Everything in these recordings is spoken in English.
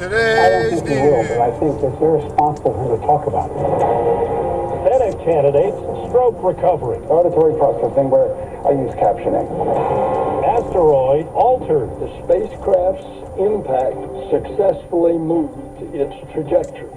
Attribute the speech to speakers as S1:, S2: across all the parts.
S1: today's
S2: think he will,
S1: news.
S2: but I think it's irresponsible for him to talk about it.
S3: Senate candidates, stroke recovery.
S2: Auditory processing where I use captioning.
S3: Asteroid altered.
S4: The spacecraft's impact successfully moved its trajectory.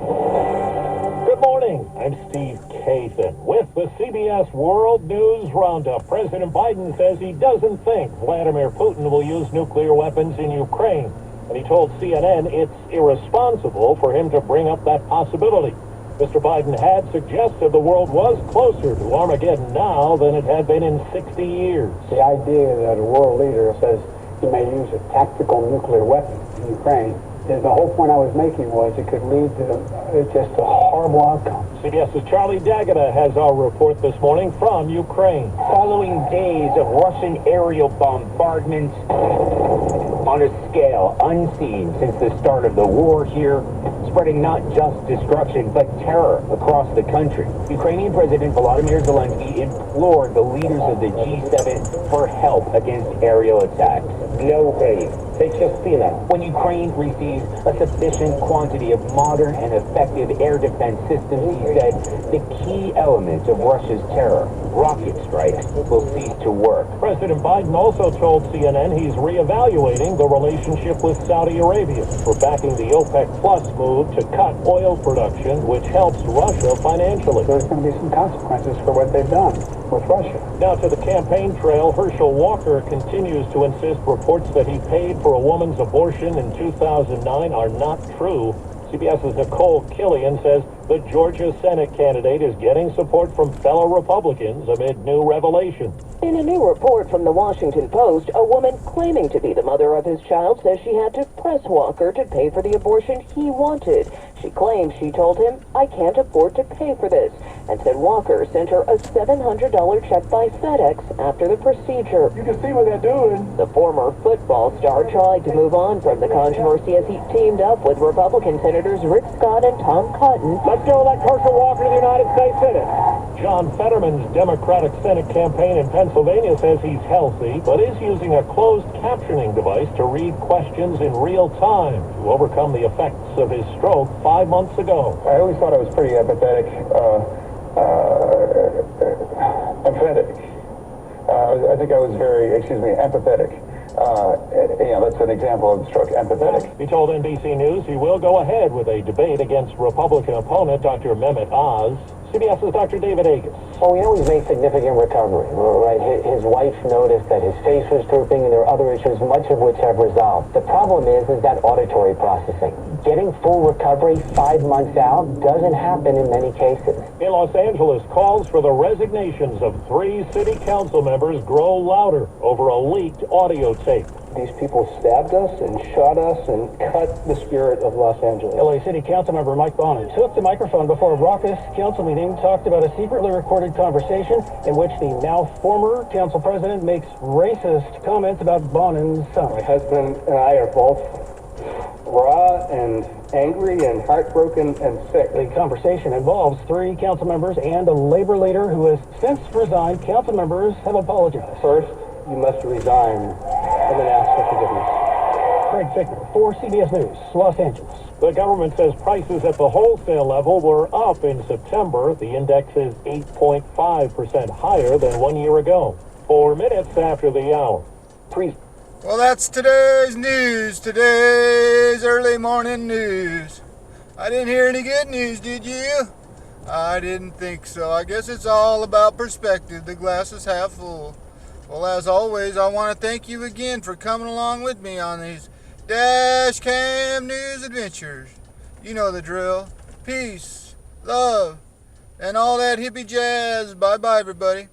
S3: Good morning. I'm Steve Kathan with the CBS World News Roundup. President Biden says he doesn't think Vladimir Putin will use nuclear weapons in Ukraine. And he told CNN it's irresponsible for him to bring up that possibility. Mr. Biden had suggested the world was closer to Armageddon now than it had been in 60 years.
S2: The idea that a world leader says he may use a tactical nuclear weapon in Ukraine, the whole point I was making was it could lead to just a horrible outcome.
S3: CBS's Charlie D'Agata has our report this morning from Ukraine.
S5: Following days of Russian aerial bombardments on a scale unseen since the start of the war here, spreading not just destruction but terror across the country. Ukrainian President Volodymyr Zelensky implored the leaders of the G7 for help against aerial attacks. When Ukraine receives a sufficient quantity of modern and effective air defense systems, he said, the key element of Russia's terror, rocket strikes, will cease to work.
S3: President Biden also told CNN he's reevaluating the relationship with Saudi Arabia for backing the OPEC Plus move to cut oil production, which helps Russia financially.
S2: There's going to be some consequences for what they've done with Russia.
S3: Now to the campaign trail, Herschel Walker continues to insist reports that he paid for a woman's abortion in 2009 are not true. CBS's Nicole Killian says the Georgia Senate candidate is getting support from fellow Republicans amid new revelations.
S6: In a new report from the Washington Post, a woman claiming to be the mother of his child says she had to press Walker to pay for the abortion he wanted. She claims she told him, "I can't afford to pay for this," and said Walker sent her a $700 check by FedEx after the procedure.
S2: You can see what they're doing.
S6: The former football star tried to move on from the controversy as he teamed up with Republican Senators Rick Scott and Tom Cotton.
S3: Let's go elect Herschel Walker to the United States Senate. John Fetterman's Democratic Senate campaign in Pennsylvania says he's healthy, but is using a closed captioning device to read questions in real time to overcome the effects of his stroke 5 months ago.
S2: I always thought I was pretty empathetic. Empathetic. I think I was very, empathetic. That's an example of stroke, empathetic.
S3: He told NBC News he will go ahead with a debate against Republican opponent Dr. Mehmet Oz. CBS's Dr. David Agus.
S7: Well, we know he's made significant recovery, right? His wife noticed that his face was drooping, and there are other issues, much of which have resolved. The problem is that auditory processing. Getting full recovery 5 months out doesn't happen in many cases.
S3: In Los Angeles, calls for the resignations of 3 city council members grow louder over a leaked audio tape.
S4: These people stabbed us and shot us and cut the spirit of Los Angeles.
S8: LA City Council member Mike Bonin took the microphone before a raucous council meeting, talked about a secretly recorded conversation in which the now former council president makes racist comments about Bonin's son.
S4: My husband and I are both raw and angry and heartbroken and sick.
S8: The conversation involves 3 council members and a labor leader who has since resigned. Council members have apologized.
S4: First, you must resign and then ask for forgiveness.
S8: Craig Fickner for CBS News, Los Angeles.
S3: The government says prices at the wholesale level were up in September. The index is 8.5% higher than 1 year ago. 4 minutes after the hour.
S1: Well, that's today's news, today's early morning news. I didn't hear any good news, did you? I didn't think so. I guess it's all about perspective. The glass is half full. Well, as always, I want to thank you again for coming along with me on these Dash Cam News adventures. You know the drill. Peace, love, and all that hippie jazz. Bye-bye, everybody.